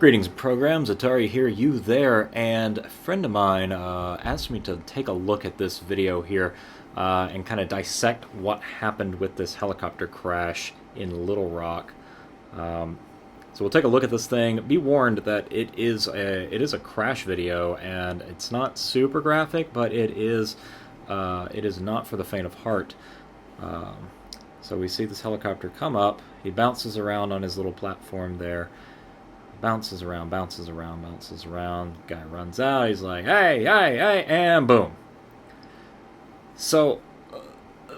Greetings and programs, Atari here, you there, and a friend of mine asked me to take a look at this video here and kind of dissect what happened with this helicopter crash in Little Rock. So we'll take a look at this thing. Be warned that it is a crash video, and it's not super graphic, but it is not for the faint of heart. So we see this helicopter come up. He bounces around on his little platform there. Bounces around, bounces around, bounces around. Guy runs out. He's like, hey, hey, hey, and boom. So,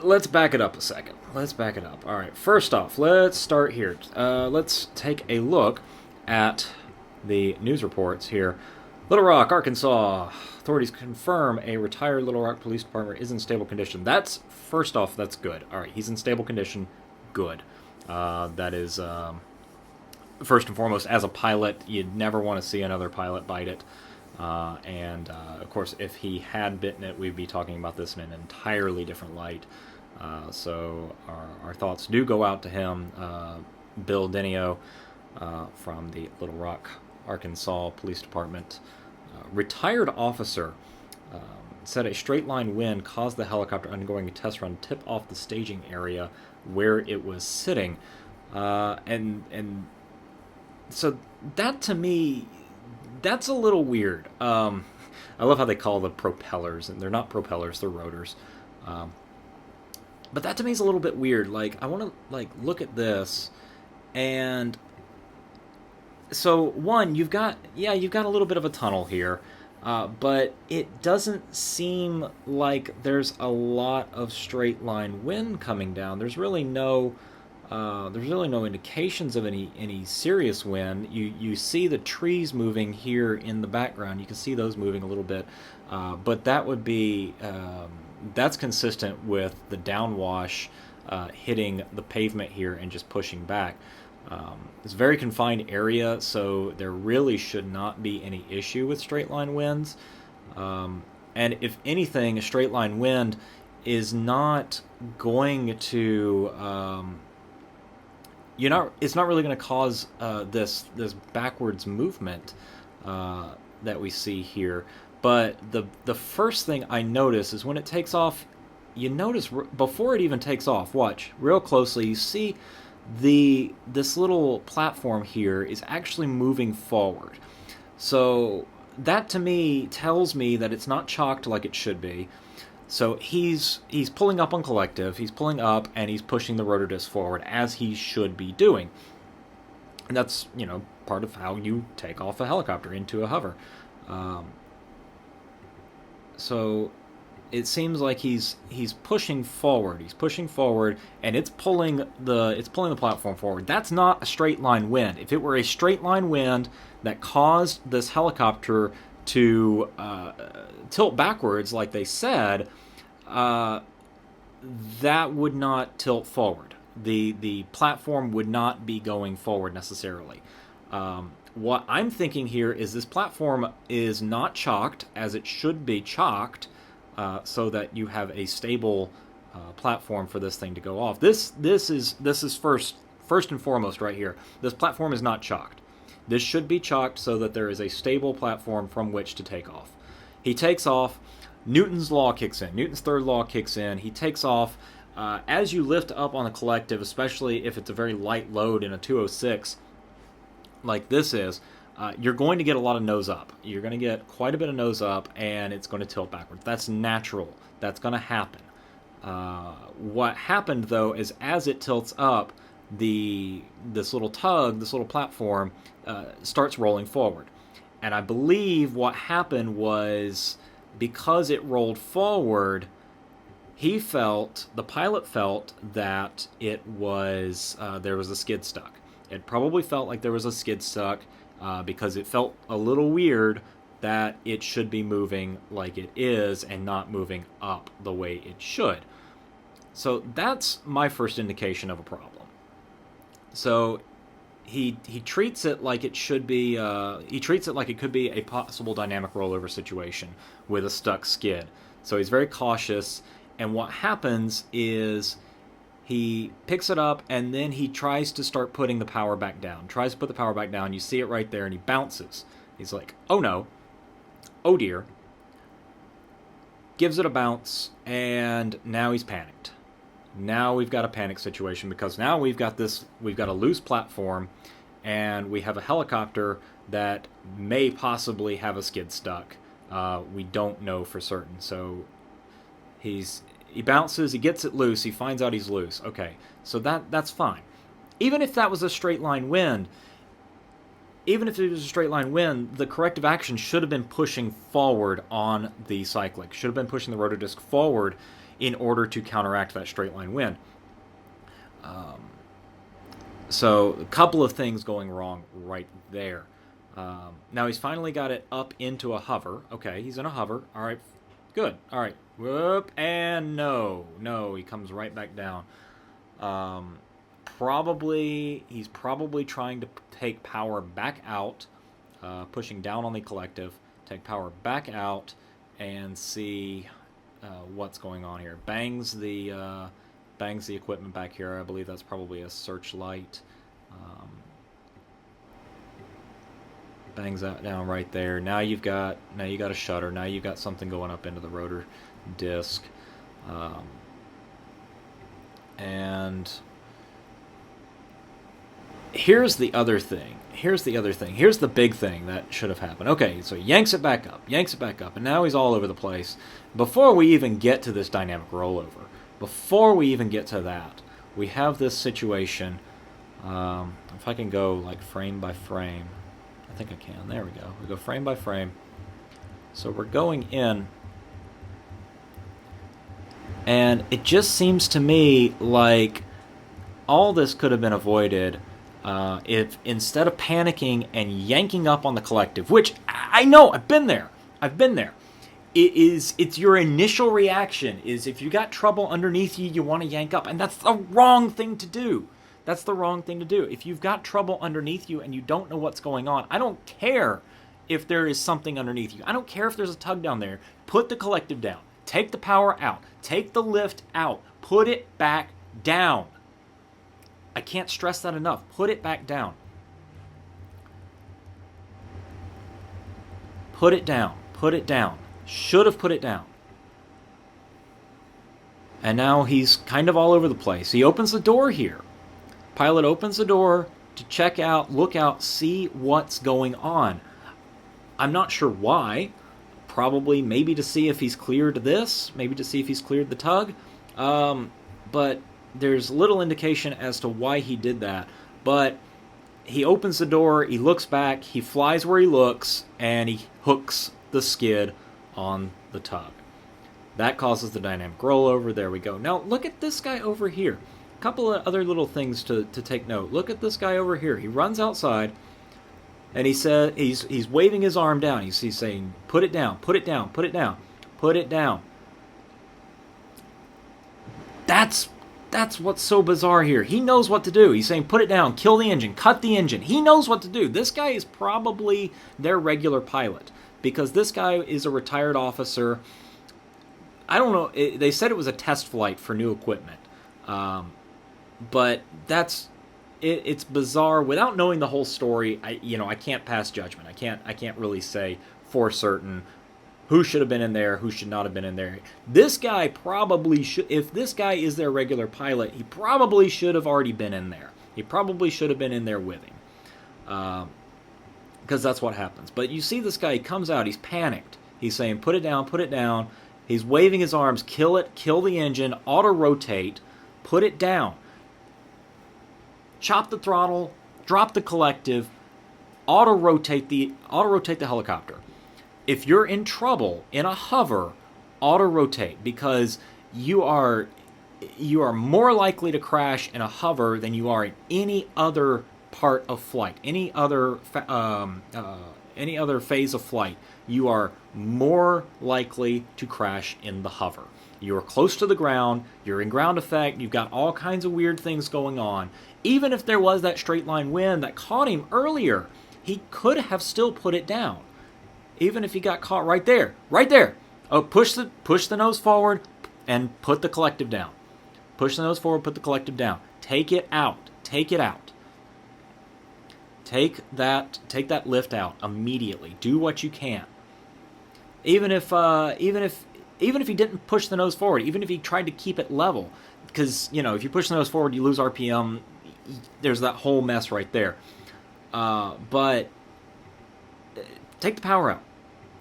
let's back it up a second. Let's back it up. All right, first off, let's start here. Let's take a look at the news reports here. Little Rock, Arkansas. Authorities confirm a retired Little Rock Police Department is in stable condition. That's, first off, that's good. All right, he's in stable condition. Good. That is... First and foremost, as a pilot, you'd never want to see another pilot bite it. Of course, if he had bitten it, we'd be talking about this in an entirely different light. So our thoughts do go out to him, Bill Danio, from the Little Rock, Arkansas Police Department. Retired officer said a straight-line wind caused the helicopter undergoing a test run tip off the staging area where it was sitting. So that, to me, that's a little weird. I love how they call the propellers, and they're not propellers, they're rotors. But that, to me, is a little bit weird. Like, I want to, look at this, and... So, one, you've got a little bit of a tunnel here, but it doesn't seem like there's a lot of straight-line wind coming down. There's really no indications of any serious wind. You see the trees moving here in the background. You can see those moving a little bit, but that would be that's consistent with the downwash hitting the pavement here and just pushing back. It's a very confined area, so there really should not be any issue with straight line winds. And if anything, a straight line wind is not going to it's not really going to cause this backwards movement that we see here. But the first thing I notice is when it takes off, you notice before it even takes off, watch real closely, you see this little platform here is actually moving forward. So that to me tells me that it's not chocked like it should be. So he's pulling up on collective, he's pulling up, and he's pushing the rotor disc forward, as he should be doing. And that's, part of how you take off a helicopter into a hover. So it seems like he's pushing forward, and it's pulling the platform forward. That's not a straight line wind. If it were a straight line wind that caused this helicopter to tilt backwards, like they said, that would not tilt forward. The platform would not be going forward necessarily. What I'm thinking here is this platform is not chocked as it should be chocked, so that you have a stable platform for this thing to go off. This is first and foremost right here. This platform is not chocked. This should be chocked so that there is a stable platform from which to take off. He takes off. Newton's law kicks in. Newton's third law kicks in. He takes off. As you lift up on the collective, especially if it's a very light load in a 206, like this is, you're going to get a lot of nose up. You're going to get quite a bit of nose up, and it's going to tilt backwards. That's natural. That's going to happen. What happened, though, is as it tilts up, this little platform, starts rolling forward. And I believe what happened was, because it rolled forward, the pilot felt that it was, there was a skid stuck. It probably felt like there was a skid stuck, because it felt a little weird that it should be moving like it is and not moving up the way it should. So that's my first indication of a problem. So he treats it like it should be. He treats it like it could be a possible dynamic rollover situation with a stuck skid. So he's very cautious, and what happens is He picks it up, and then he tries to start putting the power back down. Tries to put the power back down. You see it right there, and he bounces. He's like, oh no. Oh dear. Gives it a bounce, and now he's panicked. Now we've got a panic situation, because now we've got a loose platform, and we have a helicopter that may possibly have a skid stuck. We don't know for certain. So he bounces, he gets it loose, he finds out he's loose. Okay, so that's fine. Even if that was a straight line wind, the corrective action should have been pushing forward on the cyclic. Should have been pushing the rotor disc forward in order to counteract that straight line wind. So a couple of things going wrong right there. Now he's finally got it up into a hover. Okay, he's in a hover. All right, good. All right, whoop, and no, he comes right back down. He's probably trying to take power back out, pushing down on the collective, take power back out, and see what's going on here. Bangs the equipment back here. I believe that's probably a searchlight. Bangs that down right there. Now you got a shutter. Now you've got something going up into the rotor disc, and here's the other thing. Here's the big thing that should have happened. Okay, so he yanks it back up, and now he's all over the place. Before we even get to this dynamic rollover, before we even get to that, we have this situation. If I can go like frame by frame, I think I can. There we go. We go frame by frame. So we're going in, and it just seems to me like all this could have been avoided if instead of panicking and yanking up on the collective, which I know, I've been there. It's your initial reaction is if you got trouble underneath you, you want to yank up, and that's the wrong thing to do. If you've got trouble underneath you and you don't know what's going on, I don't care if there is something underneath you. I don't care if there's a tug down there. Put the collective down. Take the power out. Take the lift out. Put it back down. I can't stress that enough. Put it back down. Put it down. Should have put it down. And now he's kind of all over the place. He opens the door here. Pilot opens the door to check out, look out, see what's going on. I'm not sure why. Probably maybe to see if he's cleared this, maybe to see if he's cleared the tug. But there's little indication as to why he did that. But he opens the door, he looks back, he flies where he looks, and he hooks the skid on the tug. That causes the dynamic rollover. There we go. Now look at this guy over here. Couple of other little things to take note. Look at this guy over here. He runs outside, and he said he's waving his arm down. He's saying, "Put it down, put it down, put it down, put it down." That's what's so bizarre here. He knows what to do. He's saying, "Put it down, kill the engine, cut the engine." He knows what to do. This guy is probably their regular pilot, because this guy is a retired officer. I don't know. They said it was a test flight for new equipment. But it's bizarre. Without knowing the whole story, I can't pass judgment. I can't really say for certain who should have been in there, who should not have been in there. This guy probably should. If this guy is their regular pilot, he probably should have already been in there. He probably should have been in there with him, because that's what happens. But you see this guy. He comes out. He's panicked. He's saying, "Put it down, put it down." He's waving his arms. Kill it. Kill the engine. Auto rotate. Put it down. Chop the throttle, drop the collective, auto rotate the helicopter. If you're in trouble in a hover, auto rotate, because you are more likely to crash in a hover than you are in any other part of flight, any other phase of flight. You are more likely to crash in the hover. You're close to the ground, you're in ground effect, you've got all kinds of weird things going on. Even if there was that straight line wind that caught him earlier, he could have still put it down. Even if he got caught right there. Oh, push the nose forward and put the collective down. Push the nose forward, put the collective down. Take it out. Take it out. Take that lift out immediately. Do what you can. Even if he didn't push the nose forward, even if he tried to keep it level, because if you push the nose forward, you lose RPM. There's that whole mess right there. But take the power out.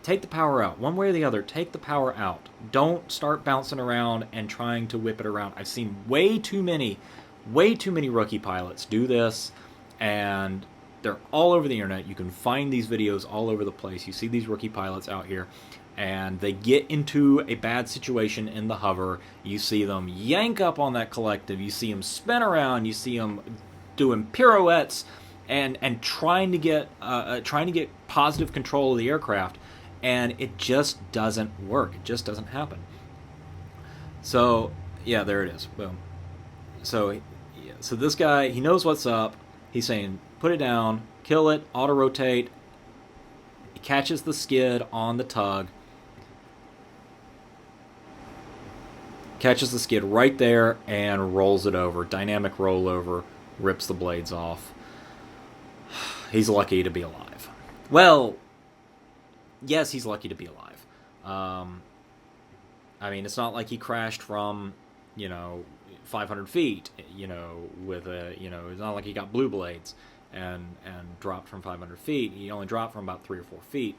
Take the power out. One way or the other, take the power out. Don't start bouncing around and trying to whip it around. I've seen way too many rookie pilots do this, and they're all over the internet. You can find these videos all over the place. You see these rookie pilots out here, and they get into a bad situation in the hover. You see them yank up on that collective. You see them spin around. You see them doing pirouettes and trying to get positive control of the aircraft. And it just doesn't work. It just doesn't happen. So, yeah, there it is. Boom. So this guy, he knows what's up. He's saying, put it down, kill it, auto-rotate. He catches the skid on the tug. Catches the skid right there and rolls it over. Dynamic rollover, rips the blades off. He's lucky to be alive. Well, yes, he's lucky to be alive. I mean, it's not like he crashed from, 500 feet, with it's not like he got blue blades and dropped from 500 feet. He only dropped from about 3 or 4 feet.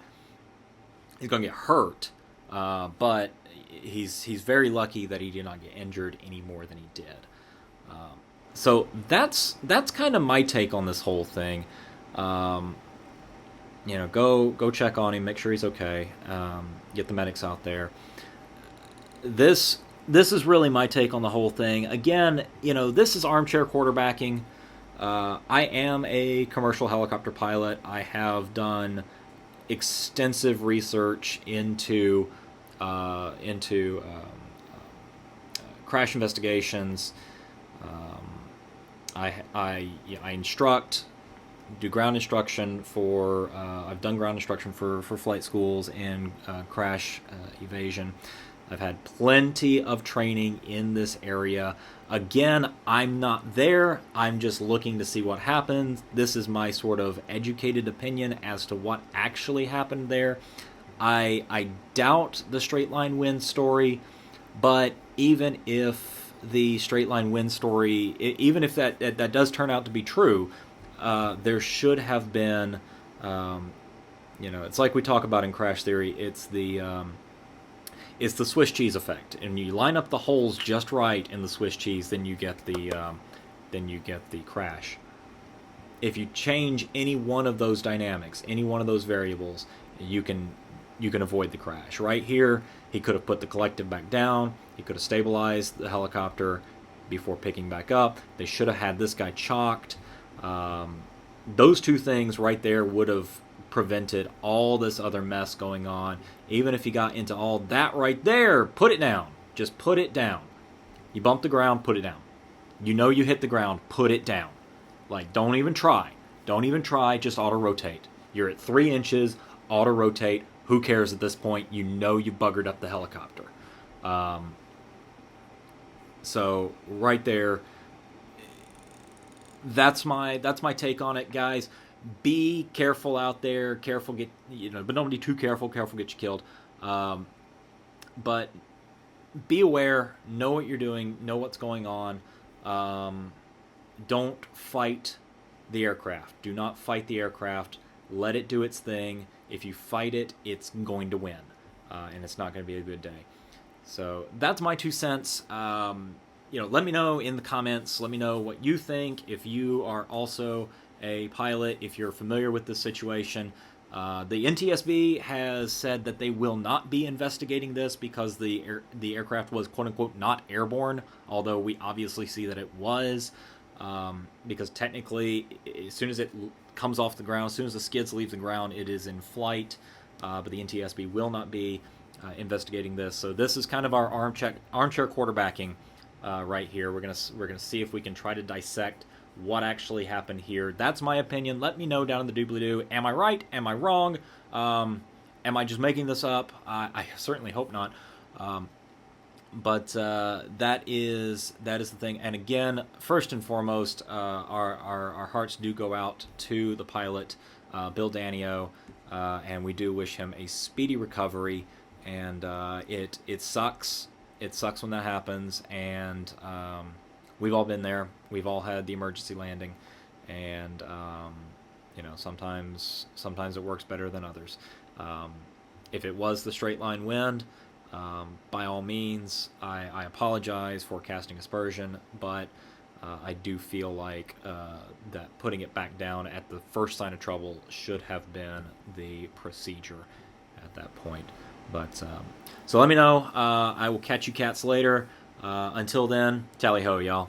He's going to get hurt, but he's very lucky that he did not get injured any more than he did. So that's kind of my take on this whole thing. Go check on him, make sure he's okay. Get the medics out there. This is really my take on the whole thing. Again, this is armchair quarterbacking. I am a commercial helicopter pilot. I have done extensive research into crash investigations. I instruct. Do ground instruction for. I've done ground instruction for flight schools and crash evasion. I've had plenty of training in this area. Again, I'm not there. I'm just looking to see what happens. This is my sort of educated opinion as to what actually happened there. I doubt the straight line wind story, but even if the straight line wind story, even if that does turn out to be true, there should have been, it's like we talk about in crash theory. It's the Swiss cheese effect, and you line up the holes just right in the Swiss cheese, then you get the crash. If you change any one of those dynamics, any one of those variables, you can avoid the crash. Right here, he could have put the collective back down. He could have stabilized the helicopter before picking back up. They should have had this guy chalked. Those two things right there would have prevented all this other mess going on. Even if you got into all that right there, put it down. Just put it down. You bump the ground, put it down. You hit the ground, put it down. Like, don't even try. Don't even try, just auto-rotate. You're at 3 inches, auto-rotate. Who cares at this point? You buggered up the helicopter. So, right there, that's my take on it, guys. Be careful out there. Careful, but don't be too careful. Careful, get you killed. But be aware. Know what you're doing. Know what's going on. Don't fight the aircraft. Do not fight the aircraft. Let it do its thing. If you fight it, it's going to win, and it's not going to be a good day. So that's my 2 cents. Let me know in the comments. Let me know what you think. If you are also a pilot, if you're familiar with this situation. The NTSB has said that they will not be investigating this because the aircraft was quote-unquote not airborne, although we obviously see that it was, because technically as soon as it comes off the ground, as soon as the skids leave the ground, it is in flight, but the NTSB will not be investigating this. So this is kind of our armchair quarterbacking right here. We're gonna see if we can try to dissect what actually happened here. That's my opinion. Let me know down in the doobly-doo. Am I right? Am I wrong? Am I just making this up? I certainly hope not. that is the thing. And again, first and foremost, our hearts do go out to the pilot, Bill Danio, and we do wish him a speedy recovery. And it sucks. It sucks when that happens. And we've all been there. We've all had the emergency landing, and sometimes it works better than others. If it was the straight line wind, by all means, I apologize for casting aspersion, but I do feel like that putting it back down at the first sign of trouble should have been the procedure at that point. But so let me know. I will catch you cats later. Until then, tally ho, y'all.